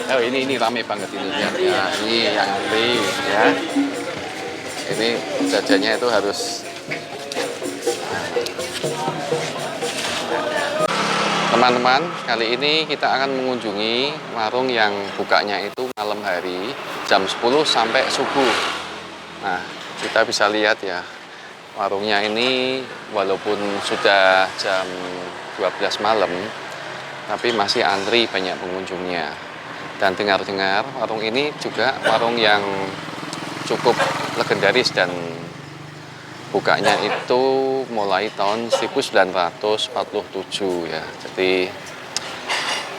Oh ini rame banget ini lihat ya. Ini yang antri ya. Ini jajannya itu harus teman-teman, kali ini kita akan mengunjungi warung yang bukanya itu malam hari jam 10 sampai subuh. Nah, kita bisa lihat ya, warungnya ini walaupun sudah jam 12 malam, tapi masih antri banyak pengunjungnya. Dan dengar-dengar warung ini juga warung yang cukup legendaris dan bukanya itu mulai tahun 1947 ya. Jadi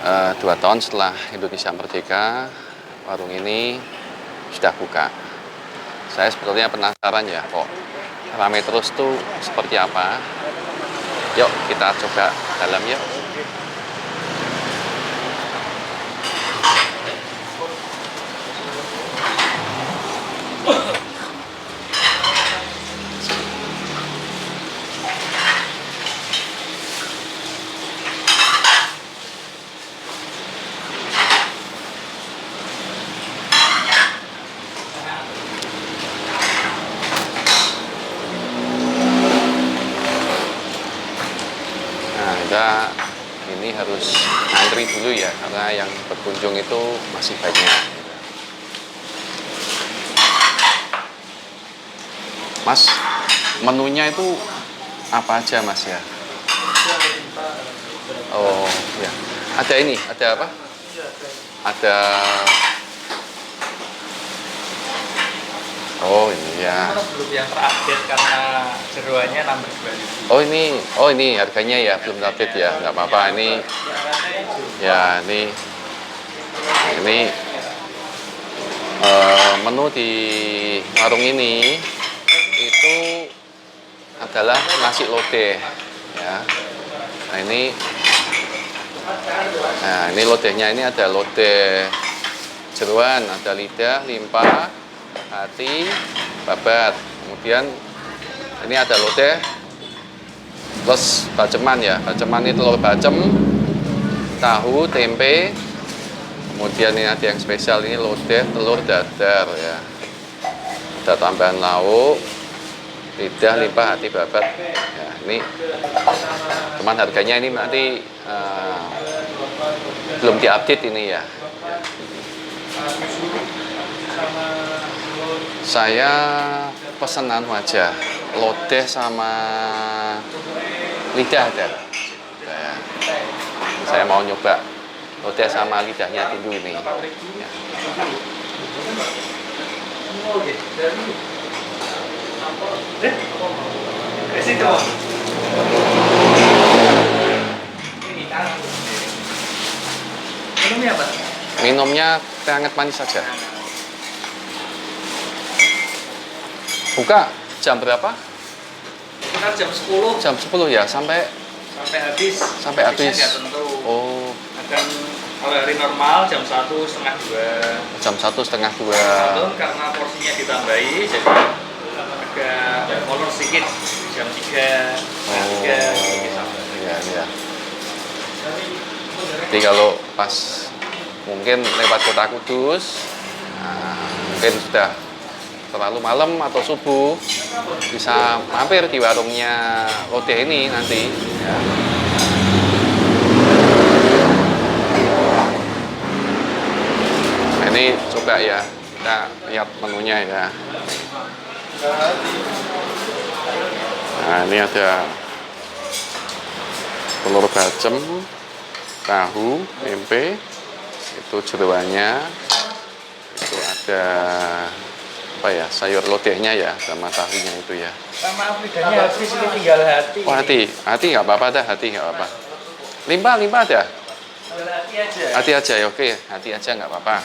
2 tahun setelah Indonesia merdeka, warung ini sudah buka. Saya sebetulnya penasaran ya, kok ramai terus tuh seperti apa. Yuk kita coba dalam yuk. Kita ini harus antri dulu ya, karena yang berkunjung itu masih banyak. Mas, menunya itu apa aja Mas ya? Oh ya, ada ini, ada apa? Ada. Oh ini ya. Belum yang terupdate karena jeroannya nambah 2.000. Oh ini harganya ya belum update ya, nggak apa-apa ini. Ya ini menu di warung ini itu adalah nasi lodeh ya. Nah ini lodehnya, ini ada lodeh jeroan, ada lidah, limpa, hati, babat. Kemudian ini ada lodeh plus baceman ya. Baceman ini telur bacem, tahu, tempe. Kemudian ini ada yang spesial, ini lodeh telur dadar ya. Ada tambahan lauk, lidah, limpa, hati, babat. Ya, ini teman harganya ini nanti belum diupdate ini ya. Saya pesenan aja, lodeh sama lidah ada. Saya mau nyoba lodeh sama lidahnya dulu ini. Ya. Minumnya apa? Minumnya teh hangat manis saja. Buka jam berapa? Sekitar jam 10. Jam 10 ya, sampai habis. Sampai habis. Nggak tentu. Oh. Kadang kalau hari normal jam 1 setengah 2. Jam 1 setengah 2. Karena porsinya ditambahi jadi agak molor sedikit. Jam 3, setengah 3 sedikit sampai. Iya. Jadi kalau pas mungkin lewat Kota Kudus, mungkin sudah terlalu malam atau subuh, bisa mampir di warungnya lodeh ini nanti ya. Nah, ini coba ya, kita lihat menunya ya. Nah ini ada telur bacem, tahu, tempe, itu jeroannya, itu ada apa ya, sayur lodehnya ya, sama tahunya itu ya. Sama lidahnya habis, ini tinggal hati. Oh hati nggak apa-apa dah, hati nggak apa-apa. Limpa ada? Hati aja. Hati aja ya, oke, hati aja nggak apa-apa.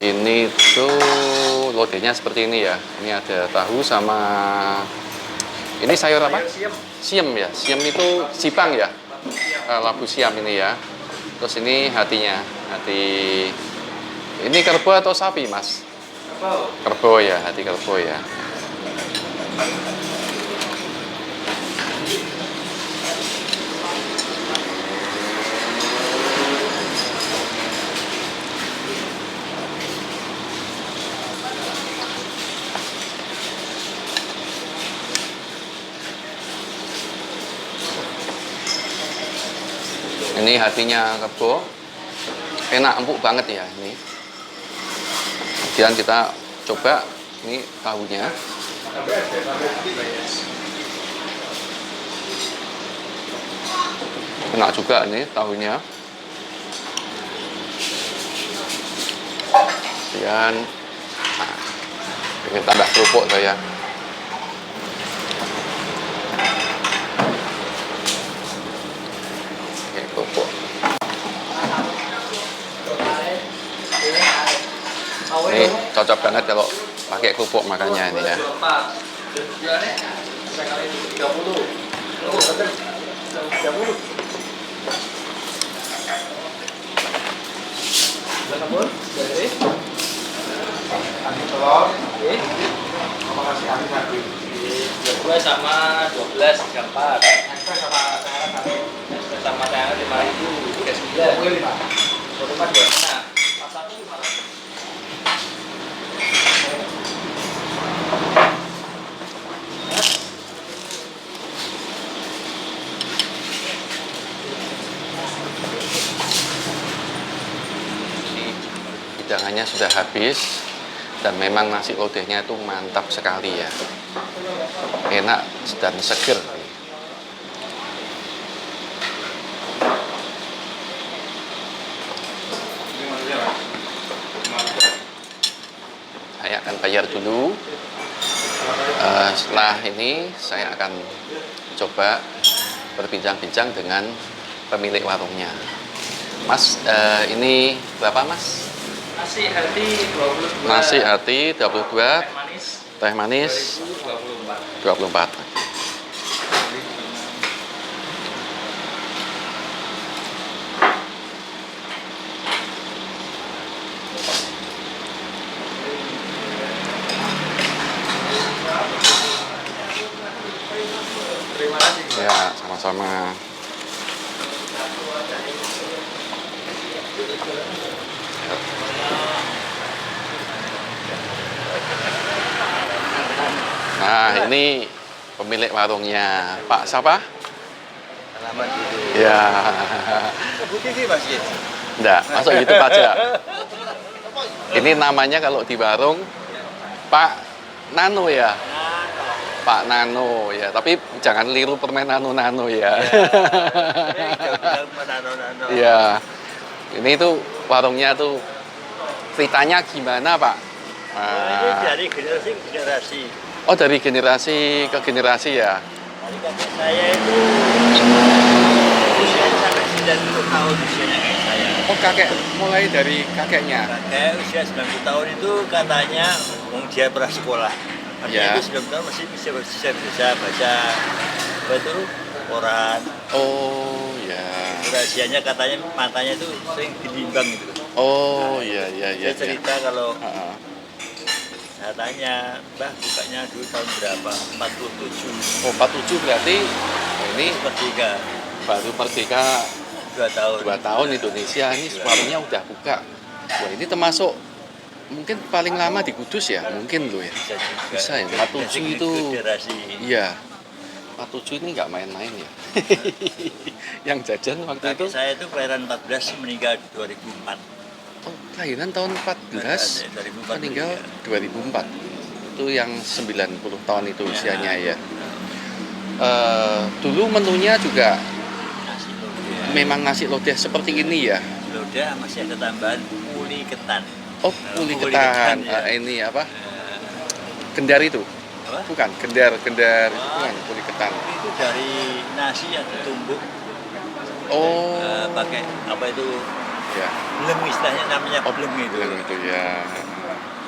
Ini tuh lodehnya seperti ini ya. Ini ada tahu sama ini sayur apa? Siam ya. Siam itu sipang ya. Labu siam ini ya. Terus ini hatinya. Hati ini kerbau atau sapi, Mas? Kerbau ya, hati kerbau ya. Ini hatinya kebo, enak, empuk banget ya ini. Kemudian kita coba ini tahunya. Enak juga ini tahunya. Kemudian, nah, ini tambah kerupuk saya. Kerupuk. Ini cocok banget kalau pakai kerupuk makannya ini ya. Dua sama 12 4. Sama tangan 5.000, 39. Rumah 2. Nah, pas 1 500. Hidangannya sudah habis dan memang nasi lodehnya itu mantap sekali ya, enak dan seger. Saya akan bayar dulu. Setelah ini saya akan coba berbincang-bincang dengan pemilik warungnya. Mas, ini berapa Mas? Nasi hati 22. Nasi hati 22. Teh manis. Teh manis 24. Terima kasih. Ya, sama-sama. Nah, ini pemilik warungnya, Pak siapa? Alamat itu. Ya, Bukti sih Mas. enggak, masuk YouTube aja. Ini namanya kalau di warung Pak Nano ya. Pak Nano ya, tapi jangan liru permen nano-nano ya. Nano-nano. Iya. Ini tuh warungnya tuh ceritanya gimana, Pak? Ini dari generasi ke generasi. Oh, dari generasi ke generasi ya. Dari kakek saya itu usianya sampai 90 tahun usianya kayak saya. Oh, kakek mulai dari kakeknya. Kakek usia 90 tahun itu katanya dia pernah sekolah. Artinya Ya. itu 90 tahun masih bisa baca apa itu koran. Oh, ya. Rahasianya katanya matanya itu sering dilimbang gitu. Oh, iya iya iya. Dia cerita kalau Heeh. saya tanya, Mbah bukanya dulu tahun berapa? 47. Oh, 47 berarti ini Merdeka. baru merdeka 2 tahun. 2 tahun Indonesia, ini warungnya udah buka. Wah, ini termasuk mungkin paling lama di Kudus ya? Mungkin loh ya. Bisa juga. Bisa ya, 47 itu. Generasi. Iya. 47 ini nggak main-main ya. Yang jajan waktu itu, Kakek saya itu kelahiran 14, meninggal 2004. oh, kelahiran tahun 14, 2004 meninggal 2004. Itu yang 90 tahun itu usianya ya. Dulu menunya juga Nasi lodeh. memang nasi lodeh seperti ini ya. Lodeh masih ada tambahan uli ketan. Oh, uli ketan. ya. Ini apa? Eh, Gendar itu? apa? Bukan, gendar bukan uli ketan. Itu dari nasi yang ditumbuk Oh, pakai apa itu ya. blem, istilahnya namanya Oh, blem itu. bilang itu ya.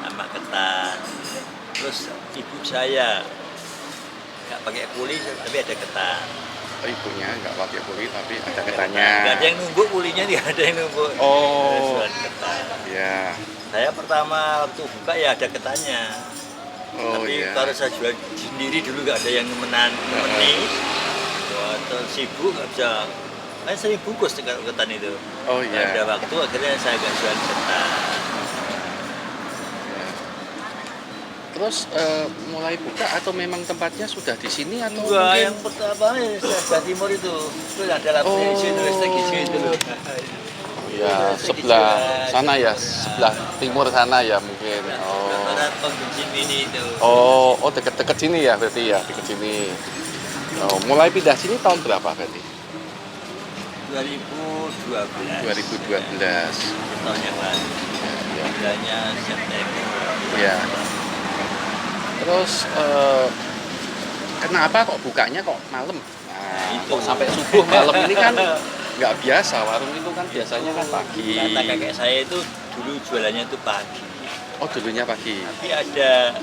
Sama ketan. Terus ibu saya nggak pakai kuli tapi ada ketan. Oh, ibunya nggak pakai uli tapi ada Nggak ketannya. ada yang numbuk, kulinya nggak ada yang numbuk. Oh, Terus ketan. ya. Saya pertama waktu buka ya ada ketannya. Oh, Tapi ya. kalau saya jual sendiri dulu nggak ada yang nemeni. Waktu sibuk nggak bisa. Kan sering bungkus kalau ketan itu. Oh, Nggak ya. ada waktu, akhirnya saya nggak jual ketan. Ya. Terus mulai buka atau memang tempatnya sudah di sini atau Enggak, mungkin yang pertama ya sebelah timur itu ada lampu Oh. hijau, listrik hijau itu loh. ya sebelah sana ya, sebelah timur sana ya mungkin. Oh. Restoran pom bensin ini itu. Oh, deket-deket sini ya berarti ya, deket sini. Oh, mulai pindah sini tahun berapa berarti? 2012. 2012. Tahun yang lalu. Ya. Bulannya September. Ya. Terus kenapa kok bukanya kok malam? Nah, Itu. kok sampai subuh malam ini kan nggak biasa, warung itu kan biasanya kan pagi. Kata kakek saya itu dulu jualannya itu pagi. Oh, dulunya pagi. Tapi ada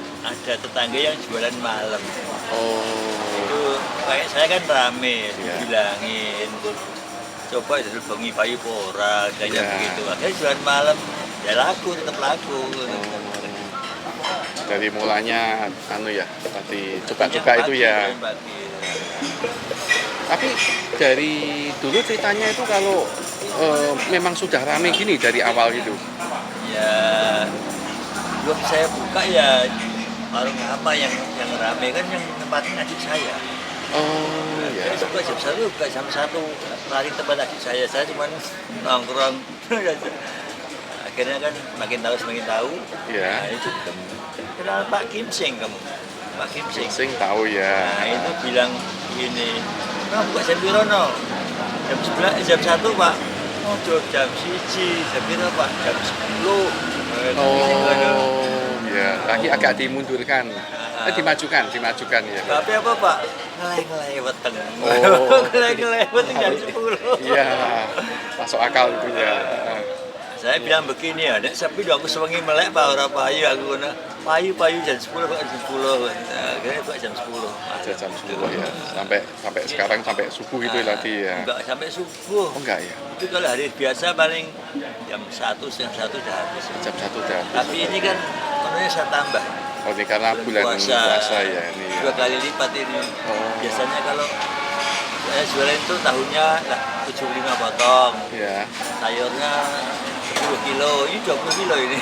tetangga yang jualan malam. Oh, Itu kayak saya kan rame, Iya. bilangin coba dulu bengi payu pora, kayak Iya. begitu. Akhirnya jualan malam, ya laku, tetap laku. dari mulanya anu ya, tadi coba-coba itu ya. Jualan pagi. Tapi dari dulu ceritanya itu kalau memang sudah rame gini dari awal gitu. Ya, belum saya buka ya warung apa yang rame kan yang tempatin adik saya. Oh, ya. Saya suka jam 1, buka jam 1 lari tempat adik saya cuma nongkrong. Akhirnya kan makin tahu semakin tahu. Ya. Nah, itu kenal Pak Kim Sing kamu. Pak Kim Sing. Sing tahu ya. Nah, itu bilang gini, buka jam piro no? Jam 11, jam 1 Pak. Oh, jam 1, jam piro Pak? Jam 10. Oh, ya. Lagi agak dimundurkan. Dimajukan ya. Tapi apa Pak? Ngeleh-ngeleh weteng. Oh. Ngeleh-ngeleh weteng jam 10. Iya, masuk akal itu ya. Saya bilang begini ya, nek sepi aku sewengi melek Pak ora payu aku ngono. Payu jam 10 kok jam 10. Nah, kira Pak jam 10. Ada jam 10 ya. Sampai sekarang sampai subuh itu tadi ya. Enggak sampai subuh. Oh, enggak ya. Itu kalau hari biasa paling jam 1, jam 1 udah habis. Jam 1 udah. Tapi ini kan menunya saya tambah. Oh, ini karena bulan puasa ya ini. Ya. 2 kali lipat ini. Oh. Biasanya kalau saya jualan itu tahunnya 75 potong. Ya. Sayurnya 10 kilo, ini 20 kilo ini.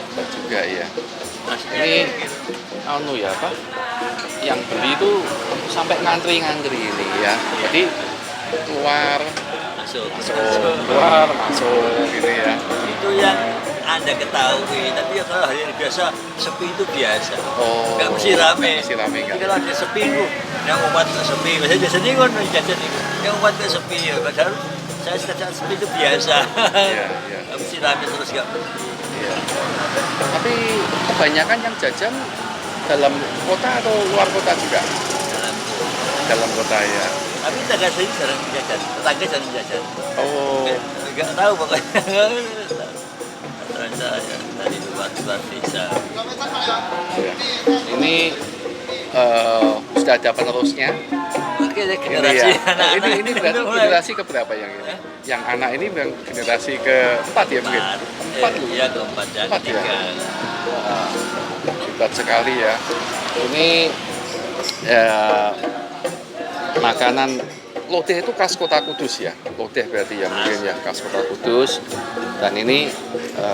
Bisa juga ya. Nasinya Ini 10 kilo. anu ya apa? Yang beli itu sampai ngantri-ngantri ini ya. Jadi keluar Masuk. keluar masuk gitu ya. Itu yang Anda ketahui, tapi ya kalau hari biasa sepi itu biasa. Oh. Nggak mesti rame. Mesti rame Jadi enggak? kalau ada sepi itu, yang umat nggak sepi. Biasanya kan jajan itu, yang umat nggak sepi ya. Padahal saya sekadar sepi itu biasa. Iya, iya. Nggak mesti rame terus nggak mesti. Iya. Tapi kebanyakan yang jajan dalam kota atau luar kota juga? Dalam Dalam kota ya. Tapi tetangga saya jarang jajan, tetangga jarang jajan. Oh. Nggak tahu pokoknya. Saya dari luar desa. Ya. Ini sudah ada penerusnya. Oke, Ini generasi ya. anak-anak Ini berarti mulai. generasi keberapa yang ini? Yang anak ini generasi keempat ya mungkin? Empat loh. Iya, keempat ya, Empat ya? ketiga. Hebat sekali ya. Ini ya, makanan lodeh itu khas Kota Kudus ya. Lodeh berarti ya mungkin ya khas Kota Kudus. Dan ini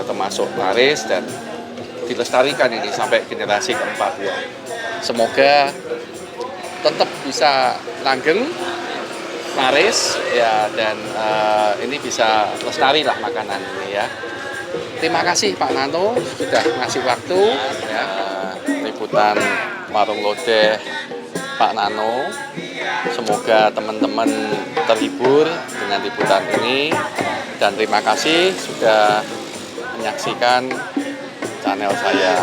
termasuk laris dan dilestarikan ini sampai generasi keempat ya. Semoga tetap bisa langgeng, laris ya, dan ini bisa lestari lah makanan ini ya. Terima kasih Pak Nano sudah ngasih waktu ya. Liputan Warung Lodeh Pak Nano. Semoga teman-teman terhibur dengan liputan ini, dan terima kasih sudah menyaksikan channel saya.